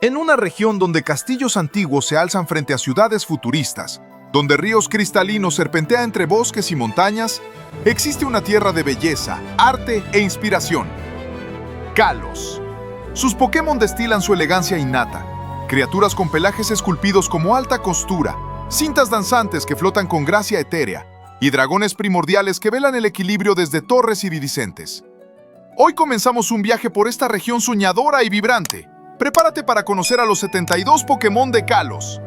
En una región donde castillos antiguos se alzan frente a ciudades futuristas, donde ríos cristalinos serpentean entre bosques y montañas, existe una tierra de belleza, arte e inspiración. Kalos. Sus Pokémon destilan su elegancia innata, criaturas con pelajes esculpidos como alta costura, cintas danzantes que flotan con gracia etérea y dragones primordiales que velan el equilibrio desde torres iridiscentes. Hoy comenzamos un viaje por esta región soñadora y vibrante. Prepárate para conocer a los 72 Pokémon de Kalos.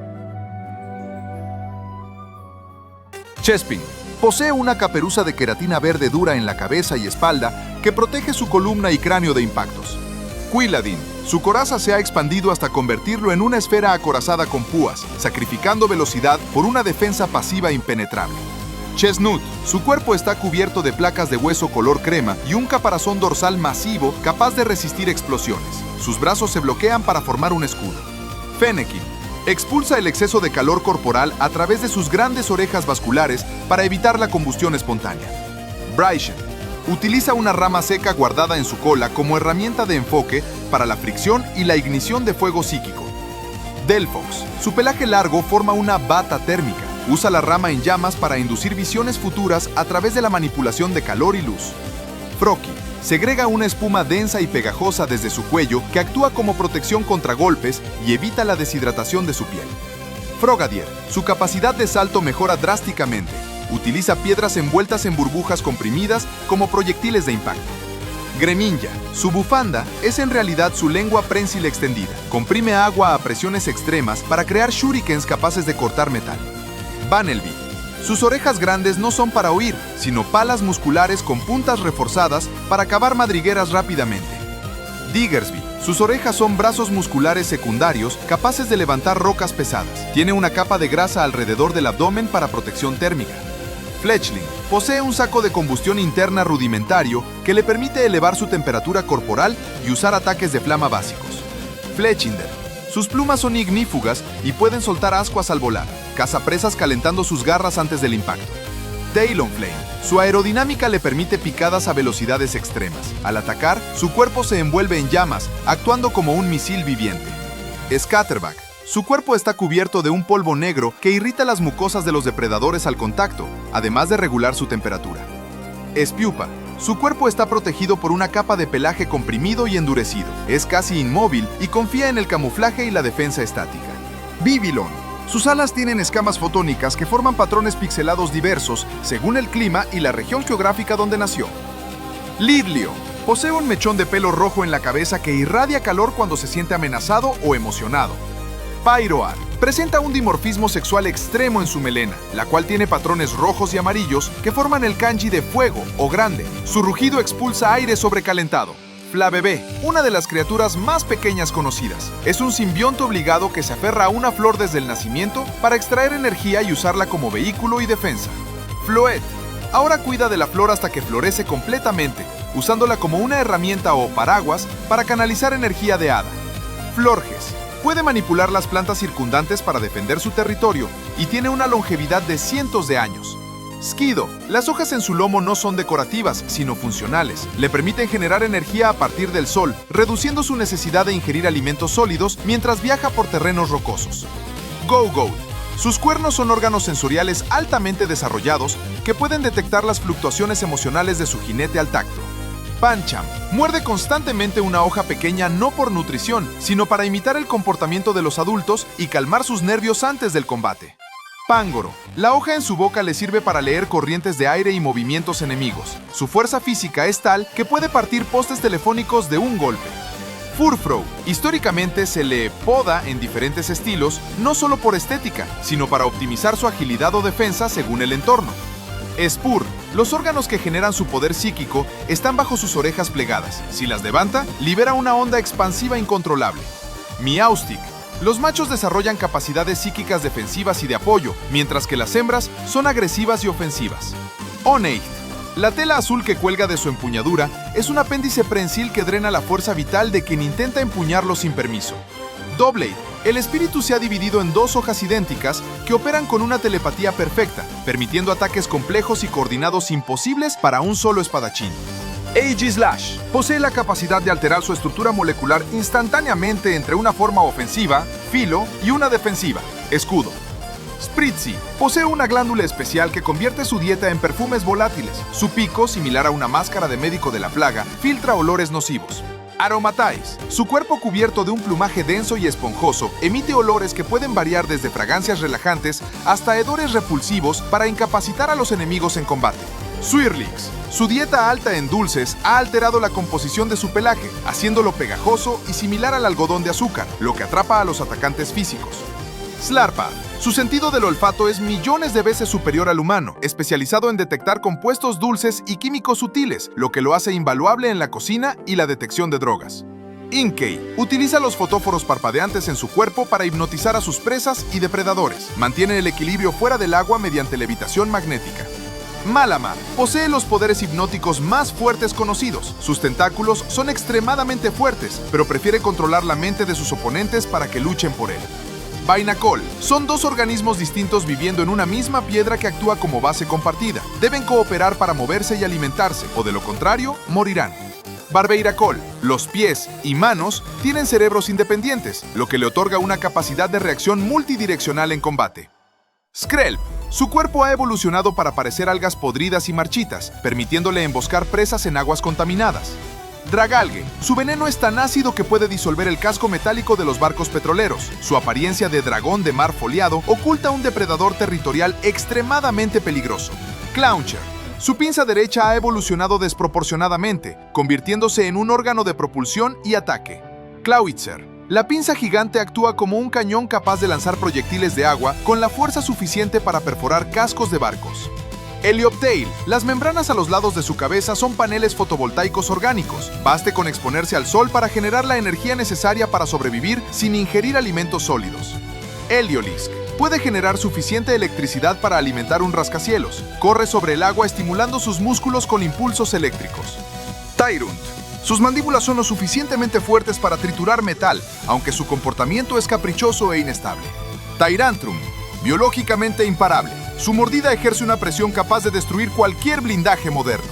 Chespin posee una caperuza de queratina verde dura en la cabeza y espalda que protege su columna y cráneo de impactos. Quilladin, su coraza se ha expandido hasta convertirlo en una esfera acorazada con púas, sacrificando velocidad por una defensa pasiva impenetrable. Chestnut, su cuerpo está cubierto de placas de hueso color crema y un caparazón dorsal masivo capaz de resistir explosiones. Sus brazos se bloquean para formar un escudo. Fennekin expulsa el exceso de calor corporal a través de sus grandes orejas vasculares para evitar la combustión espontánea. Braixen utiliza una rama seca guardada en su cola como herramienta de enfoque para la fricción y la ignición de fuego psíquico. Delphox, su pelaje largo forma una bata térmica. Usa la rama en llamas para inducir visiones futuras a través de la manipulación de calor y luz. Froakie segrega una espuma densa y pegajosa desde su cuello que actúa como protección contra golpes y evita la deshidratación de su piel. Frogadier, su capacidad de salto mejora drásticamente. Utiliza piedras envueltas en burbujas comprimidas como proyectiles de impacto. Greninja, su bufanda es en realidad su lengua prensil extendida. Comprime agua a presiones extremas para crear shurikens capaces de cortar metal. Bunnelby, sus orejas grandes no son para huir, sino palas musculares con puntas reforzadas para cavar madrigueras rápidamente. Diggersby, sus orejas son brazos musculares secundarios capaces de levantar rocas pesadas. Tiene una capa de grasa alrededor del abdomen para protección térmica. Fletchling posee un saco de combustión interna rudimentario que le permite elevar su temperatura corporal y usar ataques de flama básicos. Fletchinder, sus plumas son ignífugas y pueden soltar ascuas al volar. Caza presas calentando sus garras antes del impacto. Talonflame, su aerodinámica le permite picadas a velocidades extremas. Al atacar, su cuerpo se envuelve en llamas, actuando como un misil viviente. Scatterback, su cuerpo está cubierto de un polvo negro que irrita las mucosas de los depredadores al contacto, además de regular su temperatura. Spewpa, su cuerpo está protegido por una capa de pelaje comprimido y endurecido. Es casi inmóvil y confía en el camuflaje y la defensa estática. Bibilon, sus alas tienen escamas fotónicas que forman patrones pixelados diversos según el clima y la región geográfica donde nació. Litleo posee un mechón de pelo rojo en la cabeza que irradia calor cuando se siente amenazado o emocionado. Pyroar presenta un dimorfismo sexual extremo en su melena, la cual tiene patrones rojos y amarillos que forman el kanji de fuego o grande. Su rugido expulsa aire sobrecalentado. Flabébé, una de las criaturas más pequeñas conocidas. Es un simbionte obligado que se aferra a una flor desde el nacimiento para extraer energía y usarla como vehículo y defensa. Floette, ahora cuida de la flor hasta que florece completamente, usándola como una herramienta o paraguas para canalizar energía de hada. Florges, puede manipular las plantas circundantes para defender su territorio y tiene una longevidad de cientos de años. Skiddo, las hojas en su lomo no son decorativas, sino funcionales. Le permiten generar energía a partir del sol, reduciendo su necesidad de ingerir alimentos sólidos mientras viaja por terrenos rocosos. Go-Go, sus cuernos son órganos sensoriales altamente desarrollados que pueden detectar las fluctuaciones emocionales de su jinete al tacto. Pancham, muerde constantemente una hoja pequeña no por nutrición, sino para imitar el comportamiento de los adultos y calmar sus nervios antes del combate. Pangoro, la hoja en su boca le sirve para leer corrientes de aire y movimientos enemigos. Su fuerza física es tal que puede partir postes telefónicos de un golpe. Furfrou, históricamente se le poda en diferentes estilos, no solo por estética, sino para optimizar su agilidad o defensa según el entorno. Spur, los órganos que generan su poder psíquico están bajo sus orejas plegadas. Si las levanta, libera una onda expansiva incontrolable. Meowstic, los machos desarrollan capacidades psíquicas defensivas y de apoyo, mientras que las hembras son agresivas y ofensivas. Oneight, la tela azul que cuelga de su empuñadura es un apéndice prensil que drena la fuerza vital de quien intenta empuñarlo sin permiso. Doublade, el espíritu se ha dividido en dos hojas idénticas que operan con una telepatía perfecta, permitiendo ataques complejos y coordinados imposibles para un solo espadachín. Aegislash posee la capacidad de alterar su estructura molecular instantáneamente entre una forma ofensiva, filo, y una defensiva, escudo. Spritzy posee una glándula especial que convierte su dieta en perfumes volátiles. Su pico, similar a una máscara de médico de la plaga, filtra olores nocivos. Aromatize. Su cuerpo cubierto de un plumaje denso y esponjoso emite olores que pueden variar desde fragancias relajantes hasta hedores repulsivos para incapacitar a los enemigos en combate. Swirlix. Su dieta alta en dulces ha alterado la composición de su pelaje, haciéndolo pegajoso y similar al algodón de azúcar, lo que atrapa a los atacantes físicos. Slarpa. Su sentido del olfato es millones de veces superior al humano, especializado en detectar compuestos dulces y químicos sutiles, lo que lo hace invaluable en la cocina y la detección de drogas. Inkey utiliza los fotóforos parpadeantes en su cuerpo para hipnotizar a sus presas y depredadores. Mantiene el equilibrio fuera del agua mediante levitación magnética. Malamar posee los poderes hipnóticos más fuertes conocidos. Sus tentáculos son extremadamente fuertes, pero prefiere controlar la mente de sus oponentes para que luchen por él. Vainacol son dos organismos distintos viviendo en una misma piedra que actúa como base compartida. Deben cooperar para moverse y alimentarse, o de lo contrario, morirán. Barbeiracol, los pies y manos tienen cerebros independientes, lo que le otorga una capacidad de reacción multidireccional en combate. Skrelp, su cuerpo ha evolucionado para parecer algas podridas y marchitas, permitiéndole emboscar presas en aguas contaminadas. Dragalge, su veneno es tan ácido que puede disolver el casco metálico de los barcos petroleros. Su apariencia de dragón de mar foliado oculta un depredador territorial extremadamente peligroso. Clauncher, su pinza derecha ha evolucionado desproporcionadamente, convirtiéndose en un órgano de propulsión y ataque. Clawitzer, la pinza gigante actúa como un cañón capaz de lanzar proyectiles de agua con la fuerza suficiente para perforar cascos de barcos. Helioptile, las membranas a los lados de su cabeza son paneles fotovoltaicos orgánicos. Baste con exponerse al sol para generar la energía necesaria para sobrevivir sin ingerir alimentos sólidos. Heliolisk puede generar suficiente electricidad para alimentar un rascacielos. Corre sobre el agua estimulando sus músculos con impulsos eléctricos. Tyrunt. Sus mandíbulas son lo suficientemente fuertes para triturar metal, aunque su comportamiento es caprichoso e inestable. Tyrantrum, biológicamente imparable. Su mordida ejerce una presión capaz de destruir cualquier blindaje moderno.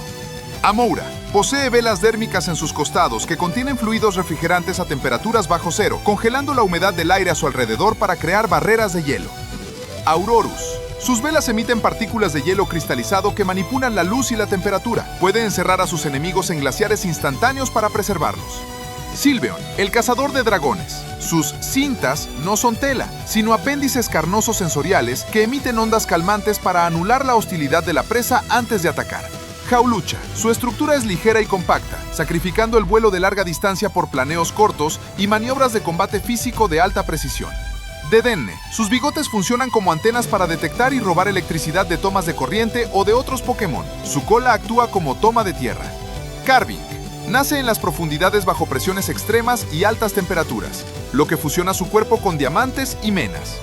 Amoura posee velas dérmicas en sus costados que contienen fluidos refrigerantes a temperaturas bajo cero, congelando la humedad del aire a su alrededor para crear barreras de hielo. Aurorus. Sus velas emiten partículas de hielo cristalizado que manipulan la luz y la temperatura. Puede encerrar a sus enemigos en glaciares instantáneos para preservarlos. Sylveon, el cazador de dragones. Sus cintas no son tela, sino apéndices carnosos sensoriales que emiten ondas calmantes para anular la hostilidad de la presa antes de atacar. Jaulucha, su estructura es ligera y compacta, sacrificando el vuelo de larga distancia por planeos cortos y maniobras de combate físico de alta precisión. Dedenne, sus bigotes funcionan como antenas para detectar y robar electricidad de tomas de corriente o de otros Pokémon. Su cola actúa como toma de tierra. Carving, nace en las profundidades bajo presiones extremas y altas temperaturas, lo que fusiona su cuerpo con diamantes y menas.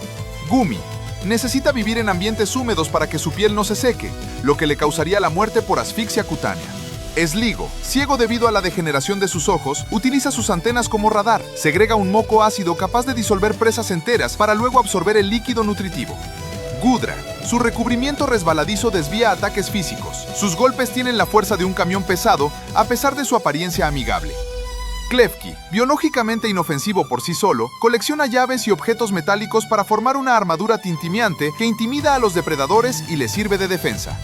Gumi, necesita vivir en ambientes húmedos para que su piel no se seque, lo que le causaría la muerte por asfixia cutánea. Sligo, ciego debido a la degeneración de sus ojos, utiliza sus antenas como radar. Segrega un moco ácido capaz de disolver presas enteras para luego absorber el líquido nutritivo. Gudra, su recubrimiento resbaladizo desvía ataques físicos. Sus golpes tienen la fuerza de un camión pesado, a pesar de su apariencia amigable. Klefki, biológicamente inofensivo por sí solo, colecciona llaves y objetos metálicos para formar una armadura tintimiante que intimida a los depredadores y les sirve de defensa.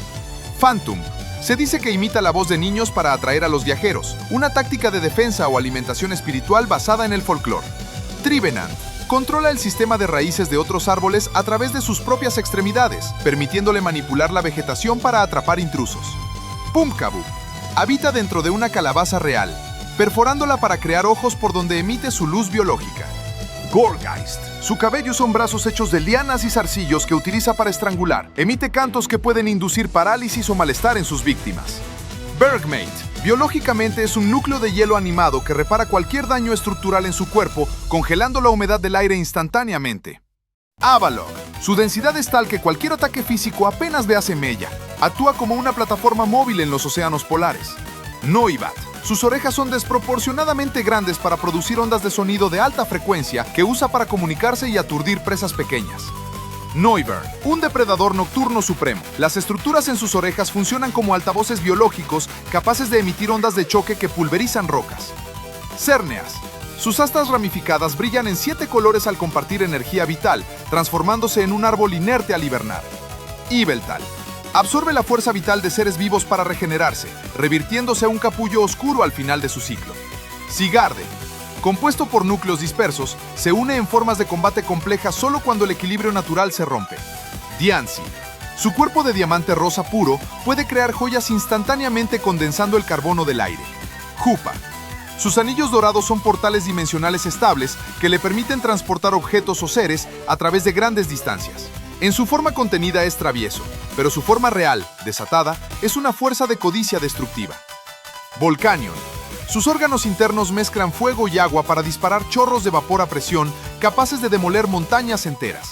Phantom, se dice que imita la voz de niños para atraer a los viajeros, una táctica de defensa o alimentación espiritual basada en el folclore. Trivenant, controla el sistema de raíces de otros árboles a través de sus propias extremidades, permitiéndole manipular la vegetación para atrapar intrusos. Pumpkaboo, habita dentro de una calabaza real, perforándola para crear ojos por donde emite su luz biológica. Gourgeist, su cabello son brazos hechos de lianas y zarcillos que utiliza para estrangular. Emite cantos que pueden inducir parálisis o malestar en sus víctimas. Bergmate, biológicamente es un núcleo de hielo animado que repara cualquier daño estructural en su cuerpo, congelando la humedad del aire instantáneamente. Avalok, su densidad es tal que cualquier ataque físico apenas le hace mella. Actúa como una plataforma móvil en los océanos polares. Noibat, sus orejas son desproporcionadamente grandes para producir ondas de sonido de alta frecuencia que usa para comunicarse y aturdir presas pequeñas. Noivern, un depredador nocturno supremo. Las estructuras en sus orejas funcionan como altavoces biológicos capaces de emitir ondas de choque que pulverizan rocas. Cerneas. Sus astas ramificadas brillan en 7 colores al compartir energía vital, transformándose en un árbol inerte al hibernar. Yveltal. Absorbe la fuerza vital de seres vivos para regenerarse, revirtiéndose a un capullo oscuro al final de su ciclo. Sigarde. Compuesto por núcleos dispersos, se une en formas de combate complejas solo cuando el equilibrio natural se rompe. Diancie. Su cuerpo de diamante rosa puro puede crear joyas instantáneamente condensando el carbono del aire. Jupa. Sus anillos dorados son portales dimensionales estables que le permiten transportar objetos o seres a través de grandes distancias. En su forma contenida es travieso, pero su forma real, desatada, es una fuerza de codicia destructiva. Volcanion. Sus órganos internos mezclan fuego y agua para disparar chorros de vapor a presión capaces de demoler montañas enteras.